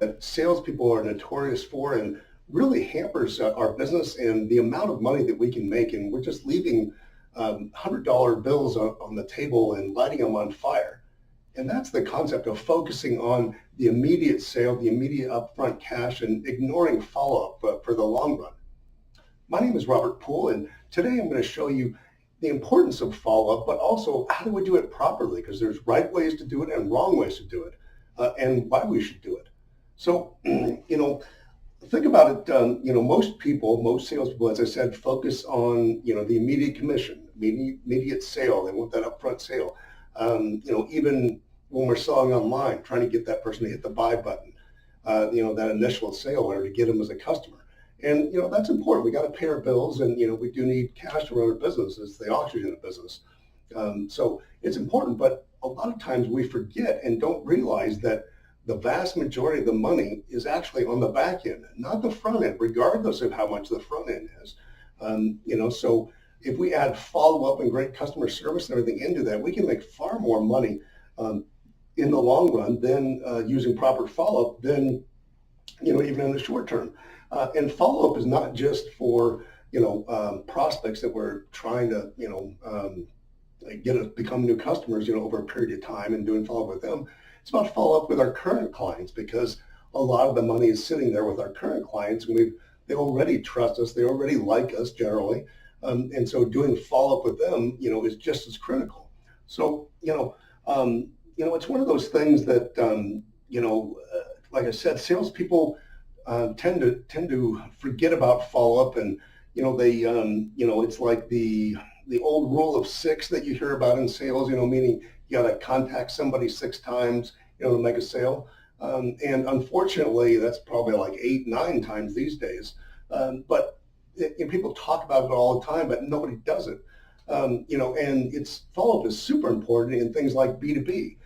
that salespeople are notorious for and really hampers our business and the amount of money that we can make. And we're just leaving $100 bills on the table and lighting them on fire. And that's the concept of focusing on the immediate sale, the immediate upfront cash, and ignoring follow-up for the long run. My name is Robert Poole, and today I'm going to show you the importance of follow-up, but also how do we do it properly, because there's right ways to do it and wrong ways to do it, and why we should do it. So, think about it. Most people, most salespeople, as I said, focus on, the immediate commission, immediate sale. They want that upfront sale. Even when we're selling online, trying to get that person to hit the buy button, that initial sale or to get them as a customer. And, that's important. We got to pay our bills, and, we do need cash to run our business. It's the oxygen of business. So it's important, but a lot of times we forget and don't realize that the vast majority of the money is actually on the back end, not the front end, regardless of how much the front end is. So if we add follow-up and great customer service and everything into that, we can make far more money in the long run than using proper follow-up than, even in the short term. And follow-up is not just for, prospects that we're trying to, become new customers, over a period of time and doing follow-up with them. It's about follow-up with our current clients, because a lot of the money is sitting there with our current clients, and they already trust us, they already like us generally. And so doing follow-up with them, is just as critical. So, it's one of those things that, like I said, salespeople tend to forget about follow-up, and it's like the old rule of six that you hear about in sales. Meaning you got to contact somebody 6 times, to make a sale. And unfortunately, that's probably like 8, 9 times these days. But people talk about it all the time, but nobody does it. And follow-up is super important in things like B2B.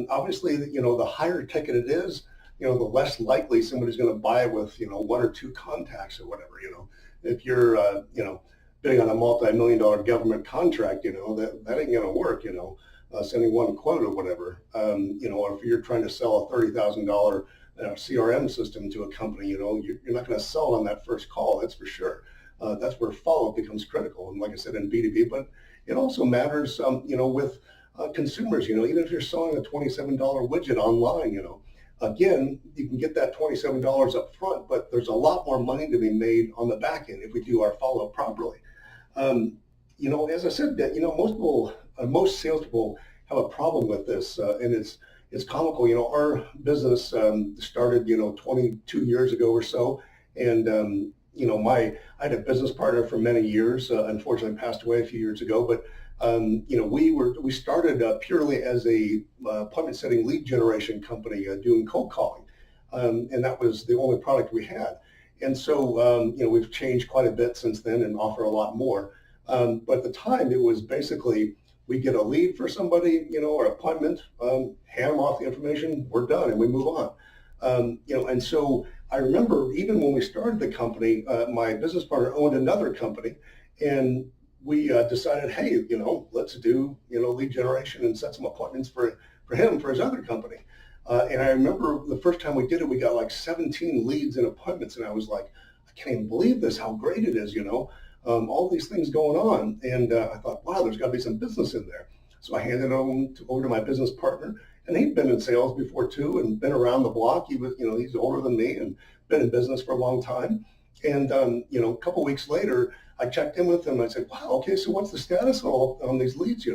Obviously, the higher ticket it is, the less likely somebody's going to buy it with, 1 or 2 contacts or whatever. If you're, bidding on a multi-million-dollar government contract, that ain't going to work, sending 1 quote or whatever. Or if you're trying to sell a $30,000 CRM system to a company, you're not going to sell on that first call, that's for sure. That's where follow-up becomes critical. And like I said, in B2B, but it also matters, with consumers, even if you're selling a $27 widget online, again, you can get that $27 up front, but there's a lot more money to be made on the back end if we do our follow-up properly. As I said, that most salespeople have a problem with this, and it's comical. Our business started 22 years ago or so, and I had a business partner for many years. Unfortunately, passed away a few years ago, but we started purely as a appointment setting lead generation company, doing cold calling, and that was the only product we had. And so we've changed quite a bit since then and offer a lot more. But at the time, it was basically we get a lead for somebody, or appointment, hand them off the information, we're done, and we move on. And so I remember even when we started the company, my business partner owned another company, and we decided, hey, let's do, lead generation and set some appointments for him for his other company. And I remember the first time we did it, we got like 17 leads and appointments, and I was like, I can't even believe this, how great it is, all these things going on. And I thought, wow, there's got to be some business in there. So I handed them over to my business partner, and he'd been in sales before too, and been around the block. He was, he's older than me and been in business for a long time. And, a couple weeks later, I checked in with him. I said, wow, okay, so what's the status on these leads,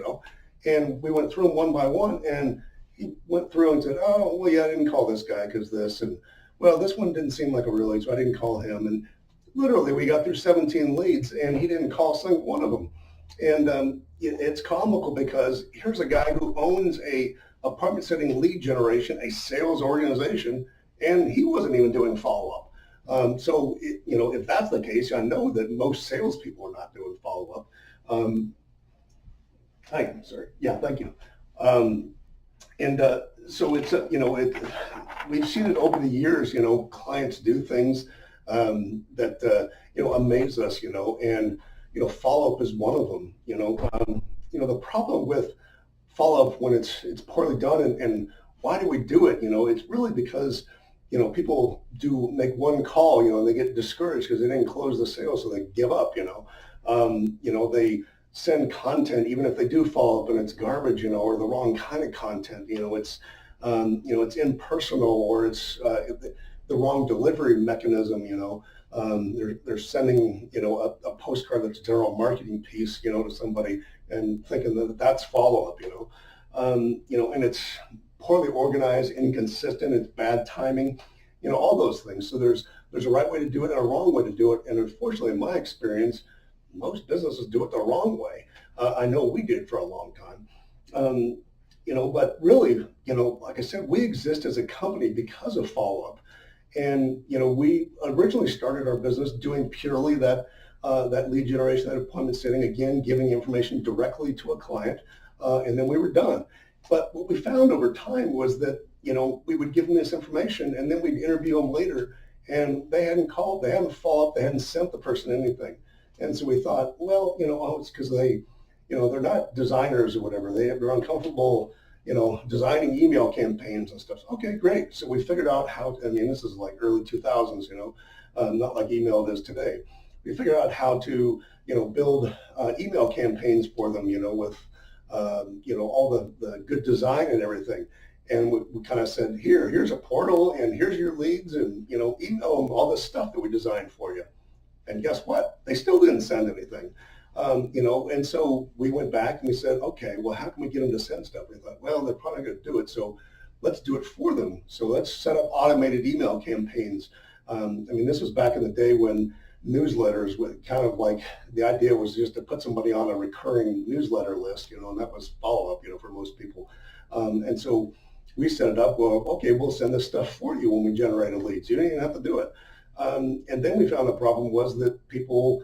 And we went through them one by one, and he went through and said, oh, well, yeah, I didn't call this guy because this, and well, this one didn't seem like a real lead, so I didn't call him. And literally, we got through 17 leads, and he didn't call a single one of them. And it's comical because here's a guy who owns a appointment setting lead generation, a sales organization, and he wasn't even doing follow-up. So, if that's the case, I know that most salespeople are not doing follow-up. Sorry. Yeah, thank you. So it's, we've seen it over the years, clients do things that, amaze us, and, follow-up is one of them, the problem with follow-up when it's poorly done, and why do we do it? It's really because people do make one call, and they get discouraged because they didn't close the sale, so they give up. They send content, even if they do follow up and it's garbage, or the wrong kind of content. It's impersonal, or it's the wrong delivery mechanism. They're sending, a postcard that's a general marketing piece, to somebody and thinking that that's follow up. And it's poorly organized, inconsistent, it's bad timing, all those things. So there's a right way to do it and a wrong way to do it. And unfortunately, in my experience, most businesses do it the wrong way. I know we did for a long time. But really, like I said, we exist as a company because of follow-up. And, we originally started our business doing purely that lead generation, that appointment setting, again, giving information directly to a client, and then we were done. But what we found over time was that, we would give them this information and then we'd interview them later, and they hadn't called, they hadn't followed up, they hadn't sent the person anything. And so we thought, well, it's because they're not designers or whatever. They're uncomfortable, designing email campaigns and stuff. Okay, great. So we figured out how, this is like early 2000s, not like email is today. We figured out how to, build email campaigns for them, with, all the good design and everything. And we kind of said, here's a portal, and here's your leads, and, email them all this stuff that we designed for you. And guess what? They still didn't send anything. And so we went back and we said, okay, well, how can we get them to send stuff? We thought, well, they're probably going to do it, so let's do it for them. So let's set up automated email campaigns. This was back in the day when newsletters were kind of like, the idea was just to put somebody on a recurring newsletter list, and that was follow-up, for most people. And so we set it up, well, okay, we'll send this stuff for you when we generate a lead. So you don't even have to do it. And then we found the problem was that people,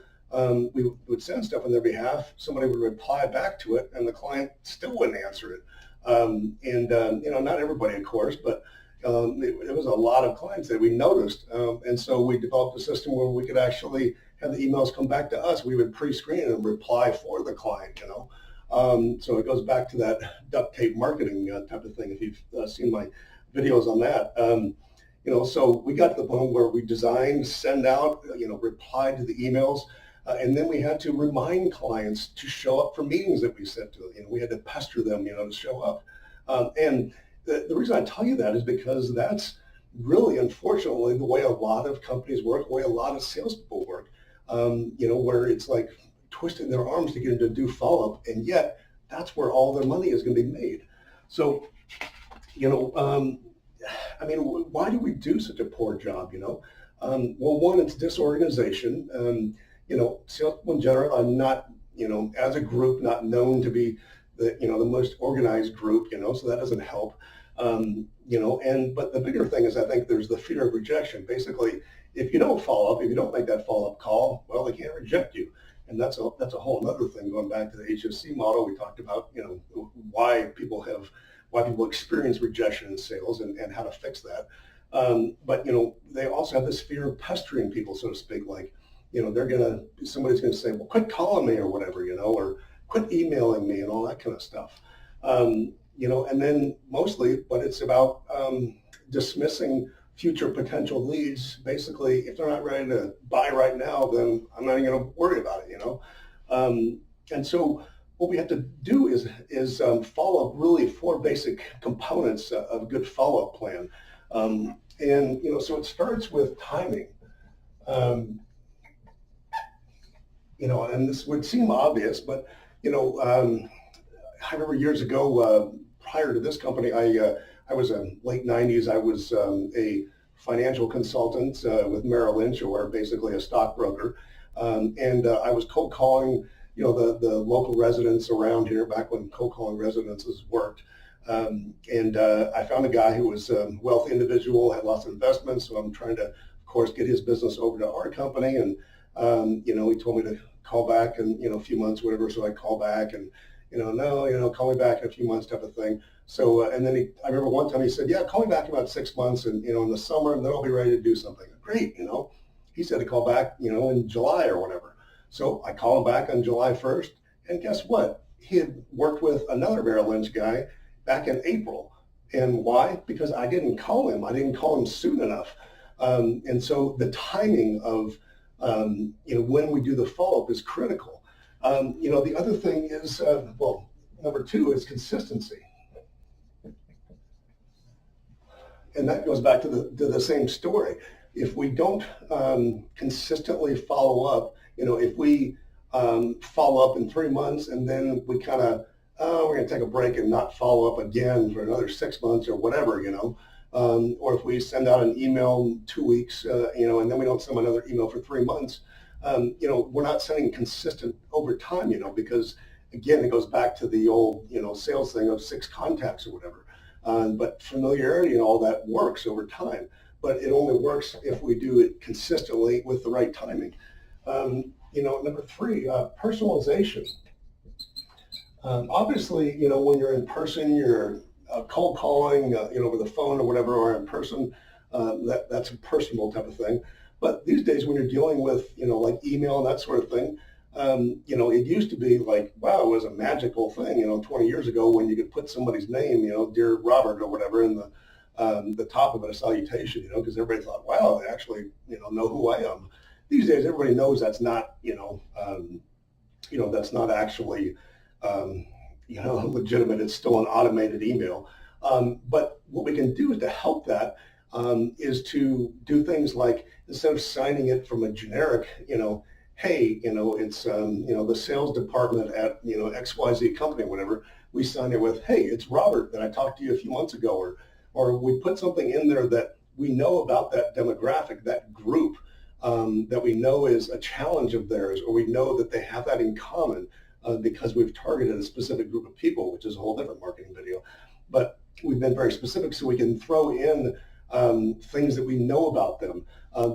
we would send stuff on their behalf, somebody would reply back to it, and the client still wouldn't answer it. Not everybody, of course, but it was a lot of clients that we noticed. And so we developed a system where we could actually have the emails come back to us. We would pre-screen and reply for the client, So it goes back to that duct tape marketing type of thing, if you've seen my videos on that. So we got to the point where we designed, send out, reply to the emails, and then we had to remind clients to show up for meetings that we sent to them. We had to pester them, to show up. And the reason I tell you that is because that's really, unfortunately, the way a lot of companies work, the way a lot of salespeople work, where it's like twisting their arms to get them to do follow-up, and yet that's where all their money is going to be made. So, why do we do such a poor job, well, one, it's disorganization. Salespeople in general are not, as a group, not known to be the most organized group, so that doesn't help. But the bigger thing is, I think there's the fear of rejection. Basically, if you don't follow up, if you don't make that follow-up call, well, they can't reject you. And that's a whole other thing. Going back to the HSC model, we talked about, why people experience rejection in sales and how to fix that. But they also have this fear of pestering people, so to speak. Like, somebody's gonna say, well, quit calling me or whatever, or quit emailing me and all that kind of stuff. And then mostly, but it's about dismissing future potential leads. Basically, if they're not ready to buy right now, then I'm not even going to worry about it. And so what we have to do is follow up really 4 basic components of a good follow-up plan. So it starts with timing. And this would seem obvious, but I remember years ago, prior to this company, I was in late 90s. I was a financial consultant with Merrill Lynch, or basically a stockbroker. I was cold calling, the local residents around here back when cold calling residences worked. I found a guy who was a wealthy individual, had lots of investments. So I'm trying to, of course, get his business over to our company. And, he told me to call back in, a few months, whatever. So I call back and, no, call me back in a few months type of thing. So, and then I remember one time he said, yeah, call me back in about 6 months and, in the summer, and then I'll be ready to do something. Great, he said to call back, in July or whatever. So I called him back on July 1st, and guess what? He had worked with another Merrill Lynch guy back in April. And why? Because I didn't call him. I didn't call him soon enough. And so the timing of, when we do the follow-up is critical. The other thing is, number two is consistency. And that goes back to the same story. If we don't consistently follow up, if we follow up in 3 months and then we kind of, we're going to take a break and not follow up again for another 6 months or whatever, or if we send out an email in 2 weeks, and then we don't send another email for 3 months, we're not sending consistent over time, because again, it goes back to the old, sales thing of 6 contacts or whatever. But familiarity and all that works over time, but it only works if we do it consistently with the right timing. Number three, personalization. Obviously, when you're in person, you're cold calling, over the phone or whatever, or in person, that's a personal type of thing. But these days when you're dealing with, like email and that sort of thing, it used to be like, wow, it was a magical thing, 20 years ago when you could put somebody's name, dear Robert or whatever in the top of it, a salutation, because everybody thought, wow, they actually, know who I am. These days, everybody knows that's not, that's not actually, legitimate. It's still an automated email. But what we can do to help that is to do things like, instead of signing it from a generic, hey, it's, the sales department at, XYZ company, whatever, we sign it with, hey, it's Robert that I talked to you a few months ago, or we put something in there that we know about that demographic, that group, that we know is a challenge of theirs, or we know that they have that in common because we've targeted a specific group of people, which is a whole different marketing video. But we've been very specific so we can throw in things that we know about them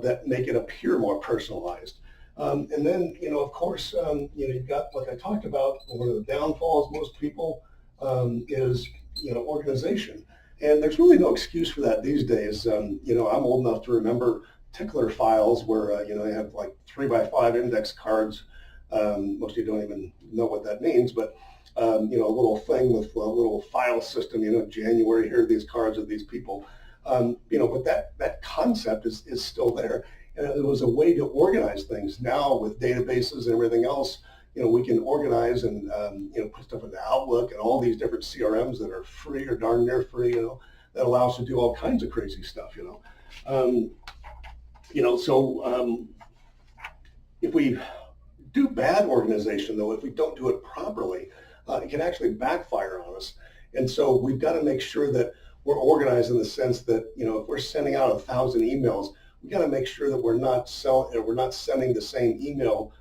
that make it appear more personalized. And then, of course, you've got, like I talked about, one of the downfalls most people is, organization. And there's really no excuse for that these days. I'm old enough to remember tickler files where, they have like 3x5 index cards. Most of you don't even know what that means, but, a little thing with a little file system, January, here are these cards of these people. But that concept is still there. And it was a way to organize things. Now with databases and everything else, we can organize and, put stuff into Outlook and all these different CRMs that are free or darn near free, that allow us to do all kinds of crazy stuff, if we do bad organization, though, if we don't do it properly, it can actually backfire on us. And so we've got to make sure that we're organized in the sense that, if we're sending out 1,000 emails, we got to make sure that we're not sending the same email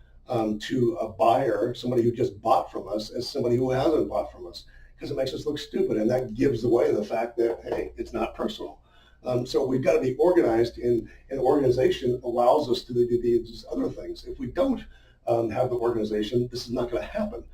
to a buyer, somebody who just bought from us, as somebody who hasn't bought from us, because it makes us look stupid, and that gives away the fact that, hey, it's not personal. So we've got to be organized, and organization allows us to do these other things. If we don't have the organization, this is not going to happen.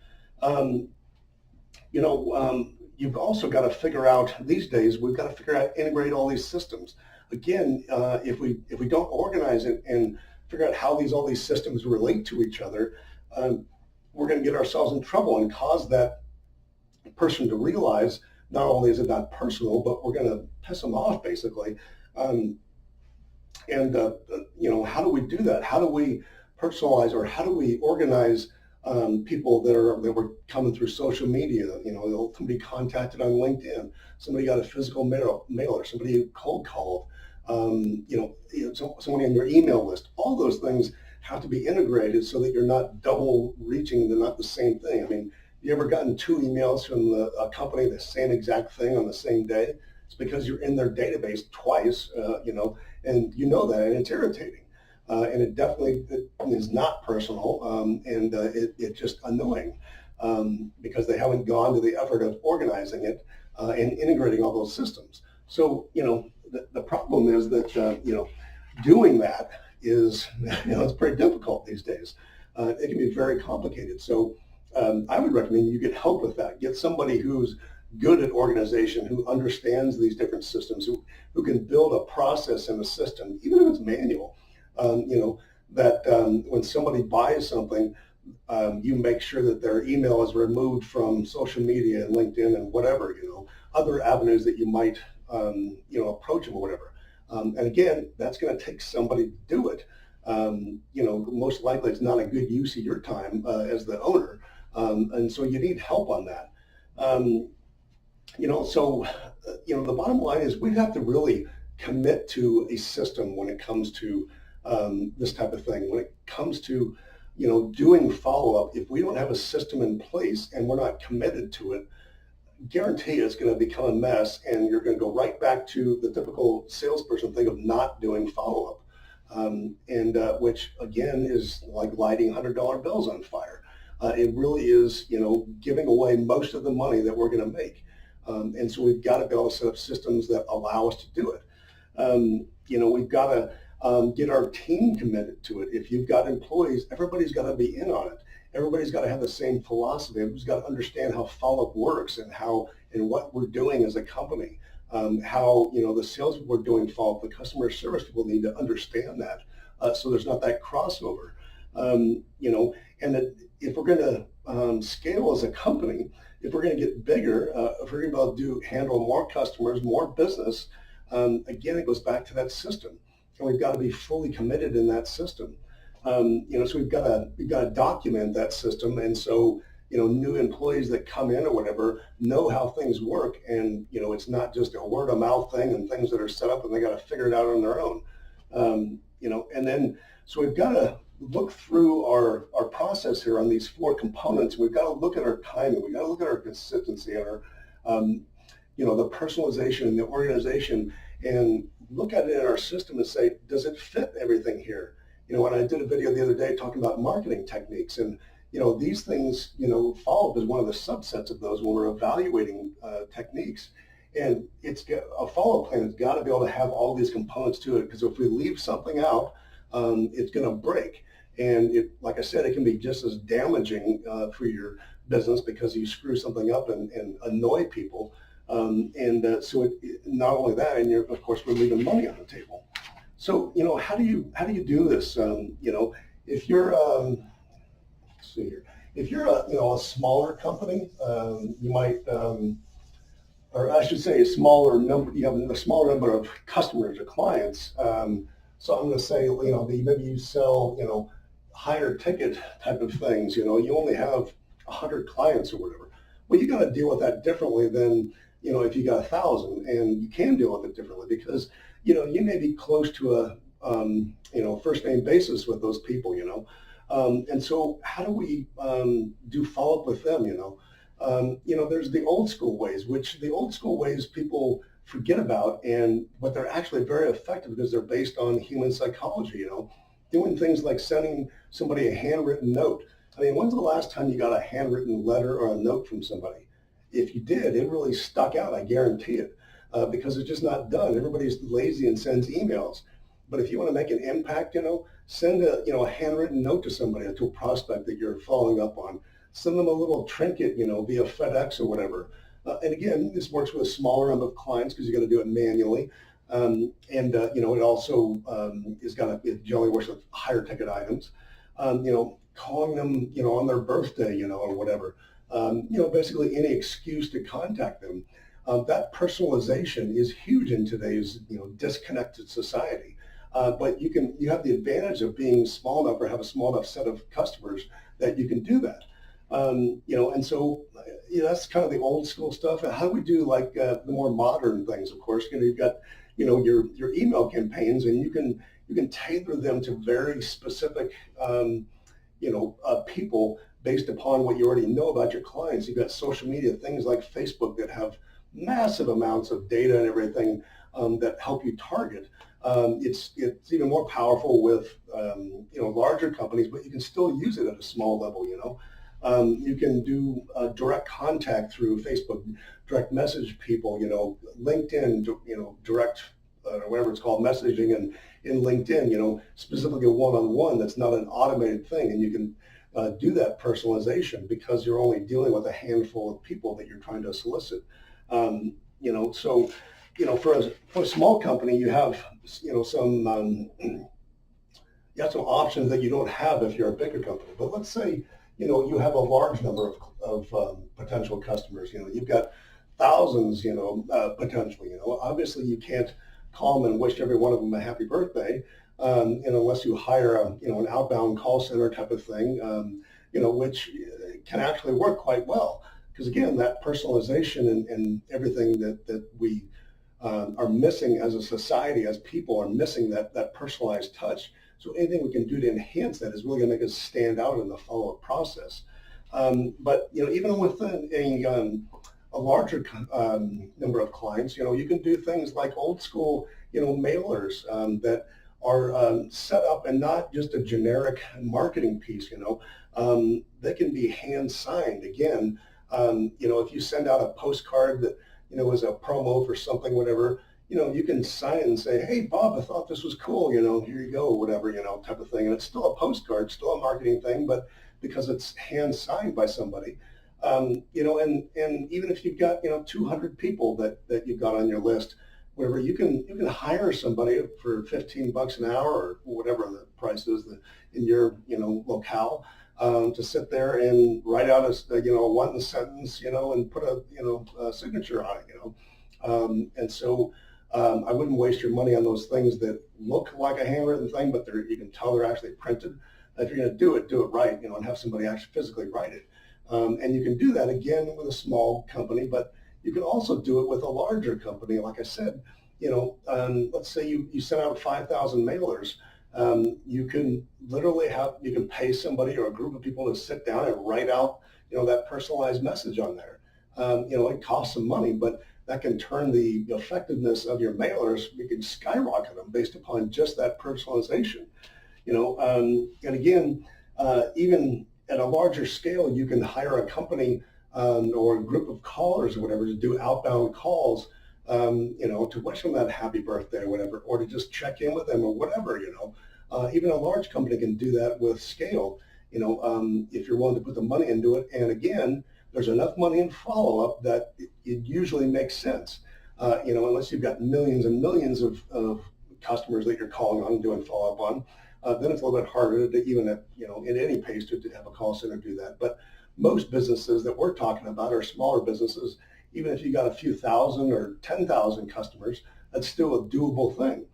You've also got to figure out, these days, we've got to figure out, integrate all these systems. Again, if we don't organize it and figure out how all these systems relate to each other, we're going to get ourselves in trouble and cause that person to realize not only is it not personal, but we're going to piss them off, basically. How do we do that? How do we personalize, or how do we organize people that were coming through social media? Somebody contacted on LinkedIn, somebody got a physical mailer, somebody cold called, somebody on your email list. All those things have to be integrated so that you're not double reaching. They're not the same thing. I mean, you ever gotten 2 emails from a company the same exact thing on the same day? It's because you're in their database twice, and that, and it's irritating. And it definitely is not personal, and it's just annoying because they haven't gone to the effort of organizing it and integrating all those systems. So, the problem is that, doing that is, it's pretty difficult these days. It can be very complicated. So I would recommend you get help with that. Get somebody who's good at organization, who understands these different systems, who can build a process in a system, even if it's manual, that when somebody buys something, you make sure that their email is removed from social media and LinkedIn and whatever, other avenues that you might, approach them or whatever. And again, that's going to take somebody to do it. Most likely it's not a good use of your time as the owner. And so you need help on that. The bottom line is we have to really commit to a system when it comes to this type of thing. When it comes to, doing follow-up, if we don't have a system in place and we're not committed to it, guarantee it's going to become a mess, and you're going to go right back to the typical salesperson thing of not doing follow-up, which again is like lighting $100 bills on fire. It really is, giving away most of the money that we're going to make. And so we've got to be able to set up systems that allow us to do it. We've got to get our team committed to it. If you've got employees, everybody's got to be in on it. Everybody's got to have the same philosophy. Everybody's got to understand how follow-up works and what we're doing as a company. How the sales people are doing follow-up. The customer service people need to understand that, so there's not that crossover. And that if we're going to scale as a company, if we're going to get bigger, if we're going to be able to handle more customers, more business, again, it goes back to that system, and we've got to be fully committed in that system. So we've got to document that system, and so new employees that come in or whatever know how things work, and it's not just a word of mouth thing and things that are set up and they got to figure it out on their own. And then so we've got to look through our process here on these 4 components. We've got to look at our timing. We've got to look at our consistency and our the personalization and the organization, and look at it in our system and say, does it fit everything here? When I did a video the other day talking about marketing techniques, and these things, follow-up is one of the subsets of those when we're evaluating techniques. And a follow-up plan has got to be able to have all these components to it, because if we leave something out, it's going to break. And like I said, it can be just as damaging for your business because you screw something up and annoy people. So not only that, and of course we're leaving money on the table. So how do you do this? If you're let's see here, if you're a smaller company, you might, or I should say, you have a smaller number of customers or clients. So I'm going to say, maybe you sell, higher ticket type of things. You only have 100 clients or whatever. Well, you got to deal with that differently than, if you got 1,000, and you can deal with it differently because, you may be close to a, first name basis with those people, and so how do we do follow up with them, there's the old school ways, which the old school ways people forget about, but they're actually very effective because they're based on human psychology, doing things like sending somebody a handwritten note. I mean, when's the last time you got a handwritten letter or a note from somebody? If you did, it really stuck out, I guarantee it, because it's just not done. Everybody's lazy and sends emails. But if you want to make an impact, send a handwritten note to somebody, to a prospect that you're following up on. Send them a little trinket, via FedEx or whatever. And again, this works with a smaller number of clients because you got to do it manually. It also it generally works with higher ticket items. Calling them, on their birthday, or whatever. Basically any excuse to contact them. That personalization is huge in today's, disconnected society. But you have the advantage of being small enough or have a small enough set of customers that you can do that. And so that's kind of the old school stuff. How do we do like the more modern things? Of course, you've got your email campaigns, and you can tailor them to very specific people based upon what you already know about your clients. You've got social media things like Facebook that have massive amounts of data and everything that help you target. It's even more powerful with larger companies, but you can still use it at a small level. You can do direct contact through Facebook, direct message people. LinkedIn, direct whatever it's called, messaging, and in LinkedIn, specifically one-on-one. That's not an automated thing, and you can do that personalization because you're only dealing with a handful of people that you're trying to solicit. For a small company, you have, some, you have some options that you don't have if you're a bigger company. But let's say, you have a large number of potential customers. You've got thousands, potentially. Obviously you can't call them and wish every one of them a happy birthday, and unless you hire an outbound call center type of thing, which can actually work quite well. Because again, that personalization and everything that we are missing as a society, as people are missing that personalized touch. So anything we can do to enhance that is really going to make us stand out in the follow-up process. But even within a larger number of clients, you can do things like old school, mailers that are set up and not just a generic marketing piece. They can be hand signed. Again, if you send out a postcard that is a promo for something, whatever, you can sign it and say, hey, Bob, I thought this was cool, here you go, whatever, type of thing. And it's still a postcard, still a marketing thing, but because it's hand signed by somebody, and even if you've got, 200 people that you've got on your list, whatever, you can hire somebody for $15 an hour or whatever the price is in your, locale, to sit there and write out a one sentence, and put a signature on it, and so I wouldn't waste your money on those things that look like a handwritten thing, but you can tell they're actually printed. If you're going to do it right, and have somebody actually physically write it. And you can do that again with a small company, but you can also do it with a larger company. Like I said, let's say you send out 5,000 mailers. You can literally you can pay somebody or a group of people to sit down and write out, that personalized message on there. It costs some money, but that can turn the effectiveness of your mailers. You can skyrocket them based upon just that personalization. And again, even at a larger scale, you can hire a company or a group of callers or whatever to do outbound calls, to wish them that happy birthday or whatever, or to just check in with them or whatever. Even a large company can do that with scale, if you're willing to put the money into it. And again, there's enough money in follow-up that it usually makes sense, unless you've got millions and millions of customers that you're calling on and doing follow-up on. Then it's a little bit harder to even at any pace to have a call center do that. But most businesses that we're talking about are smaller businesses. Even if you got a few thousand or 10,000 customers, that's still a doable thing.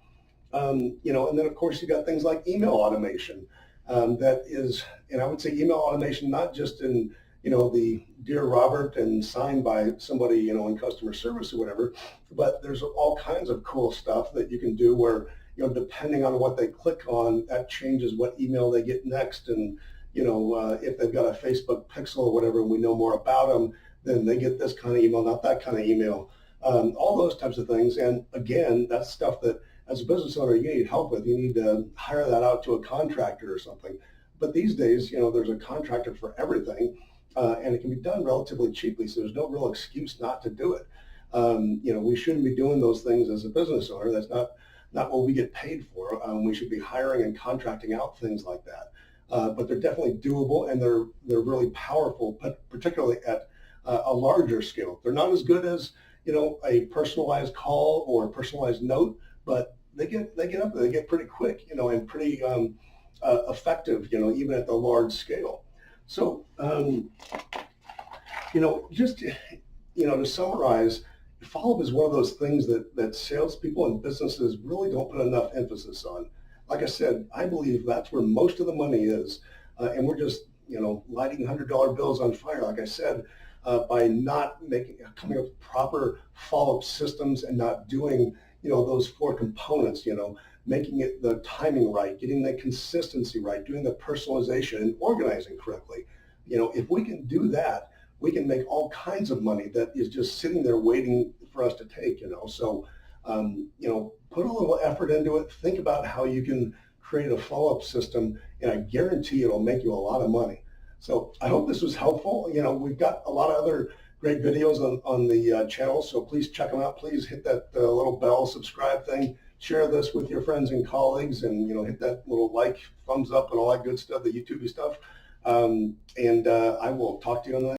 And then of course you got things like email automation. That is, and I would say email automation not just in the Dear Robert and signed by somebody in customer service or whatever, but there's all kinds of cool stuff that you can do where depending on what they click on, that changes what email they get next. And, if they've got a Facebook pixel or whatever, and we know more about them, then they get this kind of email, not that kind of email, all those types of things. And again, that's stuff that as a business owner, you need help with. You need to hire that out to a contractor or something. But these days, there's a contractor for everything, and it can be done relatively cheaply. So there's no real excuse not to do it. We shouldn't be doing those things as a business owner. That's not what we get paid for. We should be hiring and contracting out things like that. But they're definitely doable, and they're really powerful, but particularly at a larger scale. They're not as good as a personalized call or a personalized note, but they get up there. They get pretty quick, and pretty effective, even at the large scale. So just to summarize, follow-up is one of those things that salespeople and businesses really don't put enough emphasis on. Like I said, I believe that's where most of the money is, and we're just lighting $100 bills on fire. Like I said, by not coming up with proper follow-up systems and not doing those four components, making it the timing right, getting the consistency right, doing the personalization and organizing correctly. If we can do that, we can make all kinds of money that is just sitting there waiting for us to take, So, put a little effort into it. Think about how you can create a follow-up system, and I guarantee it'll make you a lot of money. So I hope this was helpful. We've got a lot of other great videos on the channel, so please check them out. Please hit that little bell, subscribe thing, share this with your friends and colleagues, and hit that little like, thumbs up, and all that good stuff, the YouTube stuff. And I will talk to you on the